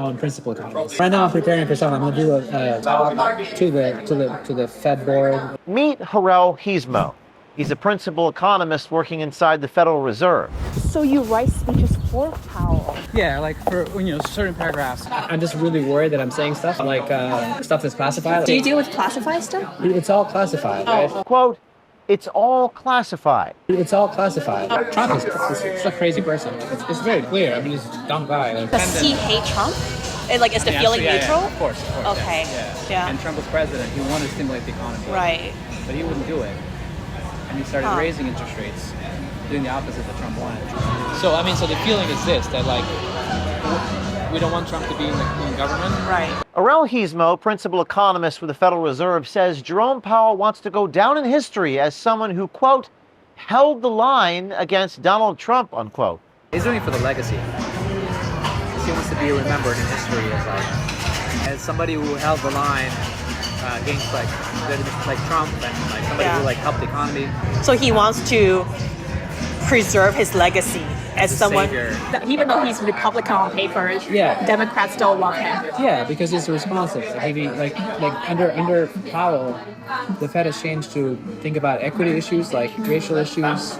now in Principal Economist. Right now I'm preparing for something. I'm going to do a talk to the Fed board. Meet Aurel Hizmo. He's a principal economist working inside the Federal Reserve. So you write speeches for Powell? Yeah, like for certain paragraphs. I'm just really worried that I'm saying stuff like stuff that's classified. Do you deal with classified stuff? It's all classified. Right? Quote, "It's all classified." It's all classified. Trump is a crazy person. It's very clear. I mean, he's a dumb guy. Does he hate Trump? Is the feeling neutral? Yeah, of course. Okay. Yeah. And Trump was president. He wanted to stimulate the economy. Right. But he wouldn't do it. And he started raising interest rates, doing the opposite that Trump wanted. So the feeling is this, that we don't want Trump to be in government. Right. Aurel Hizmo, principal economist with the Federal Reserve, says Jerome Powell wants to go down in history as someone who, quote, held the line against Donald Trump, unquote. He's doing it for the legacy. He wants to be remembered in history as somebody who held the line against Trump and somebody who helped the economy. So he wants to preserve his legacy as someone, even though he's Republican on paper, Democrats still love him. Yeah, because he's responsive. Under Powell, the Fed has changed to think about equity issues like racial issues,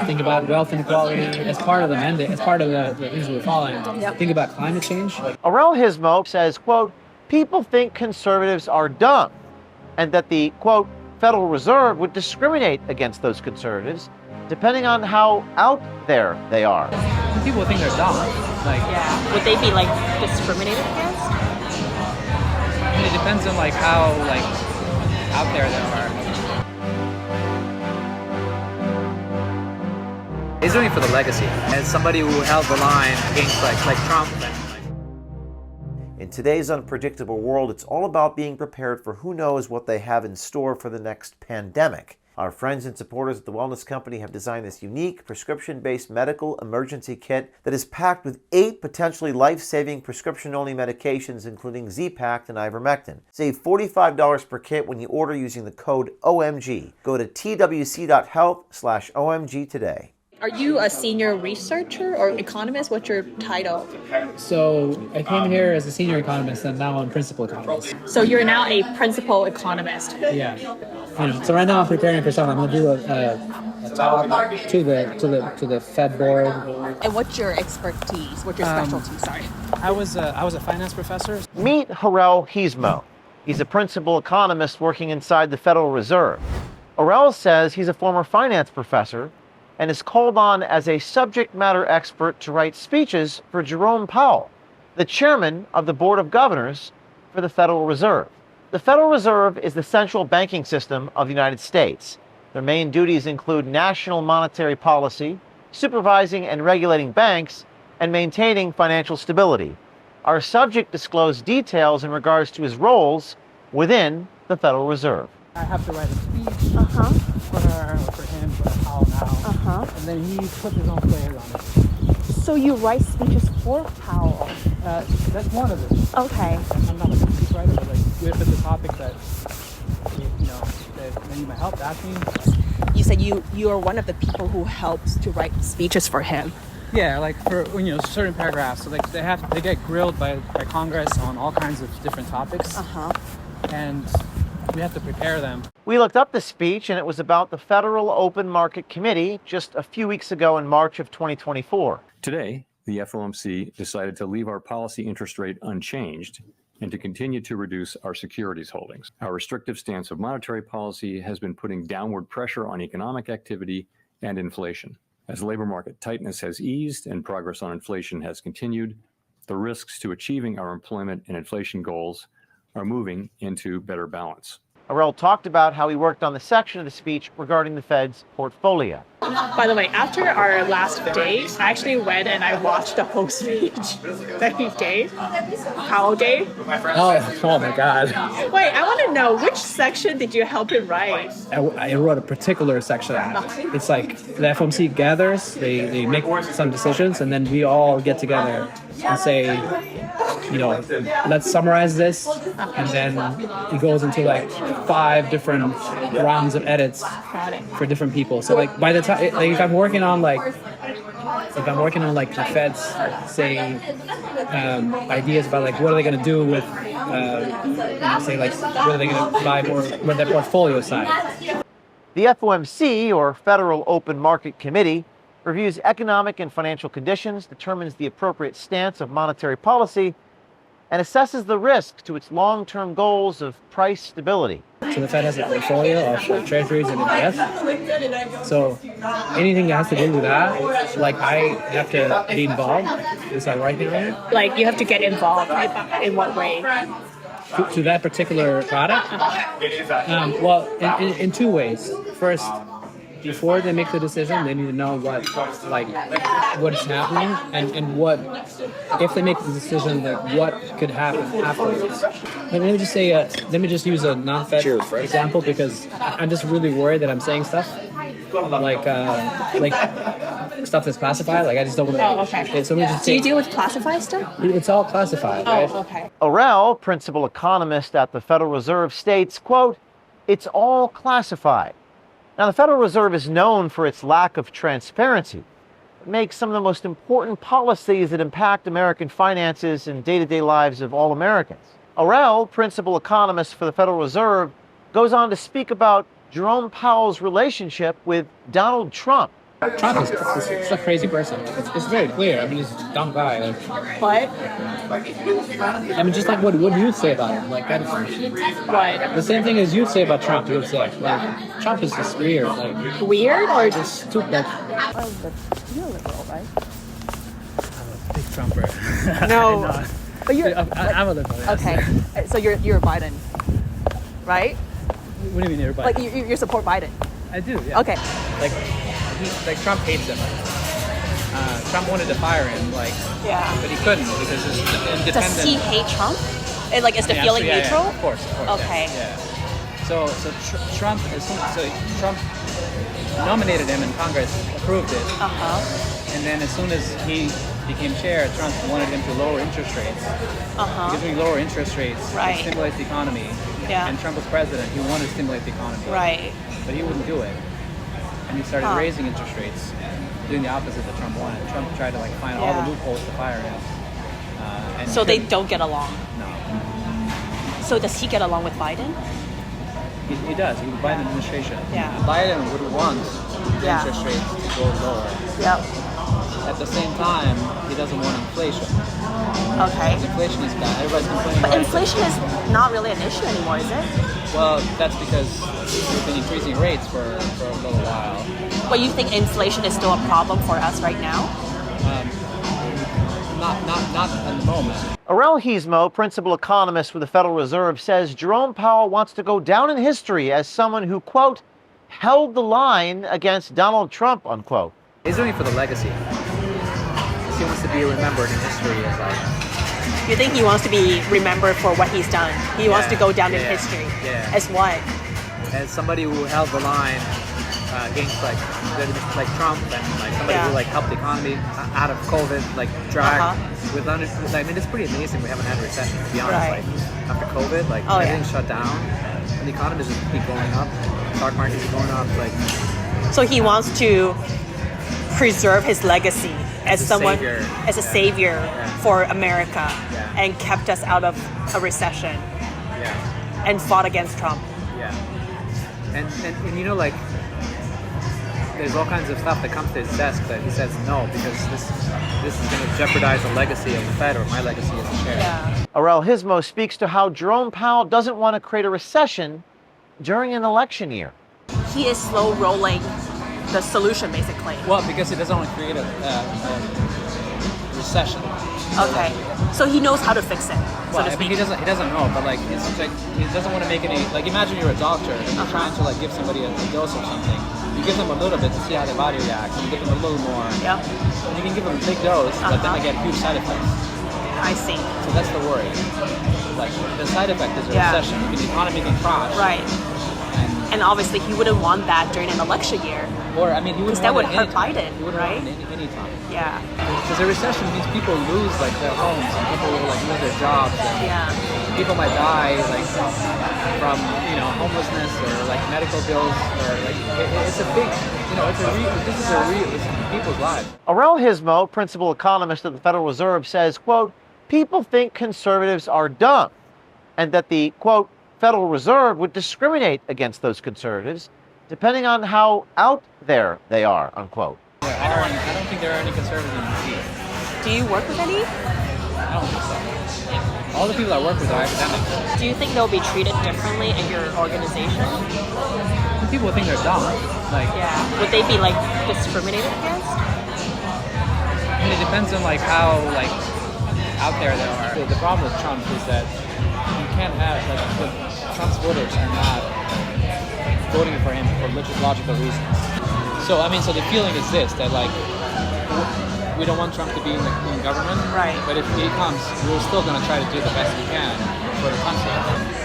think about wealth inequality as part of the mandate, as part of the things we're following. Think about climate change. Aurel Hizmo says, quote, people think conservatives are dumb and that the, quote, Federal Reserve would discriminate against those conservatives depending on how out there they are. People think they're dumb. Would they be discriminated against? It depends on how out there they are. He's doing it for the legacy. As somebody who held the line against Trump. In today's unpredictable world, it's all about being prepared for who knows what they have in store for the next pandemic. Our friends and supporters at the Wellness Company have designed this unique prescription-based medical emergency kit that is packed with 8 potentially life-saving prescription-only medications, including Z-Pack and ivermectin. Save $45 per kit when you order using the code OMG. Go to twc.health/OMG today. Are you a senior researcher or economist? What's your title? So I came here as a senior economist, and now I'm principal economist. So you're now a principal economist. Yeah. So right now I'm preparing for something. I'm going to do a talk to the Fed board. And what's your expertise? What's your specialty? Sorry. I was a finance professor. Meet Aurel Hizmo. He's a principal economist working inside the Federal Reserve. Aurel says he's a former finance professor and is called on as a subject matter expert to write speeches for Jerome Powell, the chairman of the Board of Governors for the Federal Reserve. The Federal Reserve is the central banking system of the United States. Their main duties include national monetary policy, supervising and regulating banks, and maintaining financial stability. Our subject disclosed details in regards to his roles within the Federal Reserve. I have to write a speech for him, for Powell now, and then he puts his own flavor on it. So you write speeches for Powell? That's one of them. Okay. I'm not a speechwriter, but if it's a topic that you might help, ask me. You said you are one of the people who helps to write speeches for him. Yeah, for certain paragraphs. So they get grilled by Congress on all kinds of different topics. And we have to prepare them. We looked up the speech, and it was about the Federal Open Market Committee just a few weeks ago in March of 2024. Today, the FOMC decided to leave our policy interest rate unchanged and to continue to reduce our securities holdings. Our restrictive stance of monetary policy has been putting downward pressure on economic activity and inflation. As labor market tightness has eased and progress on inflation has continued, the risks to achieving our employment and inflation goals are moving into better balance. Aurel talked about how he worked on the section of the speech regarding the Fed's portfolio. By the way, after our last day, I actually went and I watched the whole speech that he gave, Powell gave. Oh my God. Wait, I want to know, which section did you help him write? I wrote a particular section. It's the FOMC gathers, they make some decisions, and then we all get together and say, let's summarize this, and then it goes into 5 different rounds of edits for different people. So by the time, if I'm working on if I'm working on like the Fed's, say, ideas about like what are they going to do with, say like what are they going to buy more with their portfolio side. The FOMC, or Federal Open Market Committee, reviews economic and financial conditions, determines the appropriate stance of monetary policy, and assesses the risk to its long-term goals of price stability. So the Fed has a portfolio of treasuries and ETFs. So anything that has to do with that, like I have to be involved. Is that right here? Like you have to get involved. In what way? To that particular product? Well, in two ways. First, before they make the decision, they need to know what is happening and what, if they make the decision, like what could happen afterwards. Let me just say, let me just use a non-Fed example because I'm just really worried that I'm saying stuff like stuff that's classified. Like I just don't want to. Oh, okay. So let me just Do say, you deal with classified stuff? it's all classified, right? Oh, okay. Aurel, principal economist at the Federal Reserve, states, quote, "It's all classified." Now, the Federal Reserve is known for its lack of transparency. It makes some of the most important policies that impact American finances and day-to-day lives of all Americans. Aurel, principal economist for the Federal Reserve, goes on to speak about Jerome Powell's relationship with Donald Trump. Trump is a crazy person. It's very clear. I mean, he's a dumb guy. Like, What? I mean, just like what do you say about him? Like that is What? the same thing as you say about Trump. You would say like Trump is just weird. Like Weird or just just stupid. Like, you're liberal, right? big Trumper. No. But you're I'm a liberal. Yes. okay. So you're Biden, right? What do you mean, everybody? Like you support Biden. I do. Yeah. Okay. Like Trump hates him. Trump wanted to fire him, Yeah. but he couldn't because it's independent. Does he hate Trump? And like is the feeling neutral? Yeah, of course. Okay. Yeah. So Trump nominated him and Congress approved it. And then as soon as he became chair, Trump wanted him to lower interest rates. Because when you lower interest rates, Right. it stimulates the economy. Yeah. And Trump was president, he wanted to stimulate the economy. Right. But he wouldn't do it. And he started raising interest rates, doing the opposite that Trump wanted. Trump tried to find all the loopholes to fire him. And So he they couldn't. don't get along. No. So does he get along with Biden? He does. He was Biden administration. Yeah. Biden would want Yeah. interest rates to go lower. Yep. At the same time, he doesn't want inflation. Okay. Inflation is bad. Everybody's complaining But about inflation is not really an issue anymore, is it? Well, that's because we've been increasing rates for a little while. But you think inflation is still a problem for us right now? Not at the moment. Aurel Hizmo, principal economist with the Federal Reserve, says Jerome Powell wants to go down in history as someone who, quote, held the line against Donald Trump, unquote. He's doing it for the legacy. He wants to be remembered in history as You think he wants to be remembered for what he's done? He wants to go down in history. Yeah. As what? as somebody who held the line against like Trump and somebody who helped the economy out of COVID, drag with I mean, it's pretty amazing we haven't had a recession, to be honest. Right. After COVID, everything's shut down and the economy just keep going up, stock markets are going up. So he wants to preserve his legacy as someone, savior. as a savior for America, Yeah. and kept us out of a recession Yeah, and fought against Trump. yeah. And there's all kinds of stuff that comes to his desk that he says no because this is going to jeopardize the legacy of the Fed or my legacy as a chair. Yeah. Aurel Hizmo speaks to how Jerome Powell doesn't want to create a recession during an election year. He is slow rolling the solution, basically. Well, because it doesn't want to create a recession. Okay. So he knows how to fix it, so Well, to I mean, speak. he doesn't know, but it's he doesn't want to make any. Imagine you're a doctor and you're trying to give somebody a dose of something. You give them a little bit to see how their body reacts, and you give them a little more. Yeah. And you can give them a big dose, but then they get huge side effects. I see. So that's the worry. The side effect is a recession. The economy can crash. Right. And obviously he wouldn't want that during an election year. Or I mean, he wouldn't That want would it hurt any time. Biden, He wouldn't right? want it any time. Yeah. Because a recession means people lose their homes and people will lose their jobs and Yeah. people might die from homelessness or medical bills or it's a big this is a real people's lives. Aurel Hizmo, principal economist at the Federal Reserve, says, quote, people think conservatives are dumb, and that the, quote, Federal Reserve would discriminate against those conservatives depending on how out there they are, unquote. I don't think there are any conservatives in D.C. Do you work with any? I don't think so. All the people I work with are academics. Do you think they'll be treated differently in your organization? People think they're dumb. Like, Yeah. Would they be like discriminated against? I mean, it depends on like how like out there they are. The problem with Trump is that you can't have like Trump's voters are not voting for him for logical reasons. So I mean, so the feeling is this, that like we don't want Trump to be in government, Right. But if he comes, we're still going to try to do the best we can for the country.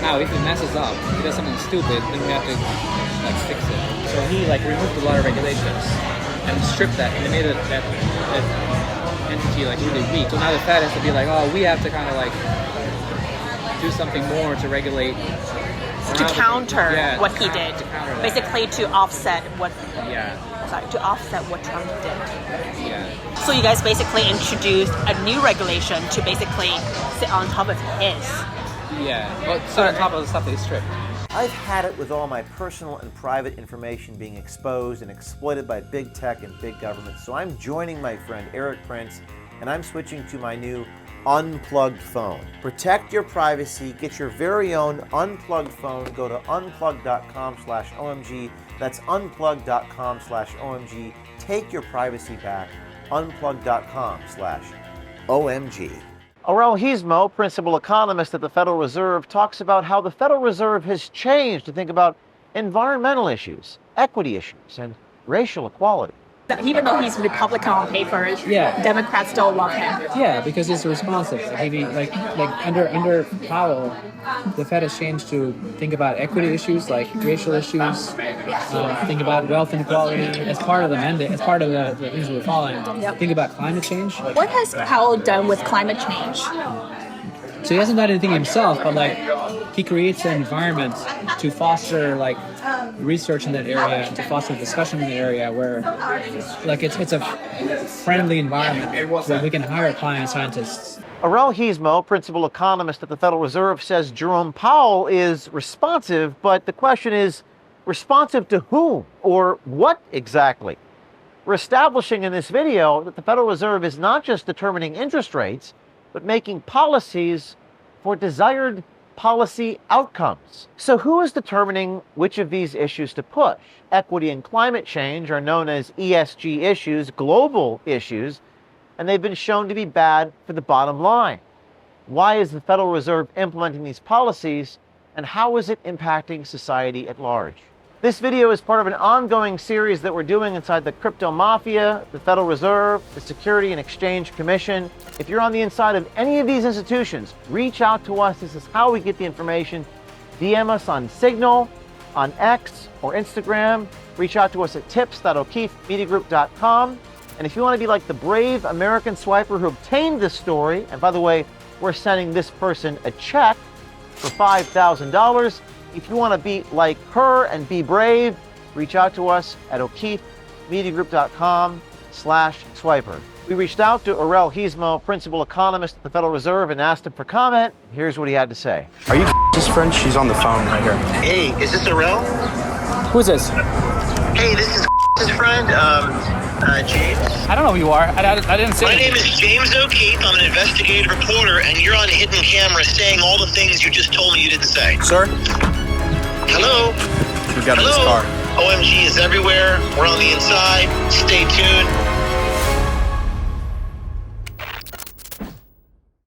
Now, if he messes up, he does something stupid, then we have to like fix it. So he like removed a lot of regulations and stripped that, and they made that entity like really weak. So now the Fed has to be like, oh, we have to kind of like do something more to regulate. To counter Yeah, what he did. to counter that. Basically to offset what Yeah, to offset what Trump did. yeah. So you guys basically introduced a new regulation to basically sit on top of his. Yeah, well, so on top of the stuff they stripped. I've had it with all my personal and private information being exposed and exploited by big tech and big government. So I'm joining my friend Eric Prince, and I'm switching to my new unplugged phone. Protect your privacy. Get your very own unplugged phone. Go to unplugged.com/OMG. That's unplugged.com/OMG. Take your privacy back. Unplugged.com/OMG. Aurel Hizmo, principal economist at the Federal Reserve, talks about how the Federal Reserve has changed to think about environmental issues, equity issues, and racial equality. Even though he's Republican on paper, Yeah. Democrats still love him. Yeah, because he's responsive. Like under Powell, the Fed has changed to think about equity issues, like racial issues, think about wealth inequality as part of the mandate, as part of the things we're following. Yep. Think about climate change. What has Powell done with climate change? So he hasn't done anything himself, but like he creates an environment to foster like research in that area, to foster discussion in the area where like it's a friendly environment where we can hire climate scientists. Aurel Hizmo, principal economist at the Federal Reserve, says Jerome Powell is responsive, but the question is, responsive to whom or what exactly? We're establishing in this video that the Federal Reserve is not just determining interest rates, but making policies for desired policy outcomes. So who is determining which of these issues to push? Equity and climate change are known as ESG issues, global issues, and they've been shown to be bad for the bottom line. Why is the Federal Reserve implementing these policies, and how is it impacting society at large? This video is part of an ongoing series that we're doing inside the crypto mafia, the Federal Reserve, the Security and Exchange Commission. If you're on the inside of any of these institutions, reach out to us. This is how we get the information. DM us on Signal, on X or Instagram. Reach out to us at tips.o'keefemediagroup.com. And if you want to be like the brave American swiper who obtained this story, and by the way, we're sending this person a check for $5,000. If you want to be like her and be brave, reach out to us at o'keefemediagroup.com/swiper. We reached out to Aurel Hizmo, principal economist at the Federal Reserve, and asked him for comment. Here's what he had to say. Are you his friend? She's on the phone right here. Hey, is this Aurel? Who's this? Hey, this is his friend, James. I don't know who you are. I didn't say My anything. name is James O'Keefe. I'm an investigative reporter, and you're on hidden camera saying all the things you just told me you didn't say. Sir? Hello? We got in this Hello? car. OMG is everywhere. We're on the inside. Stay tuned.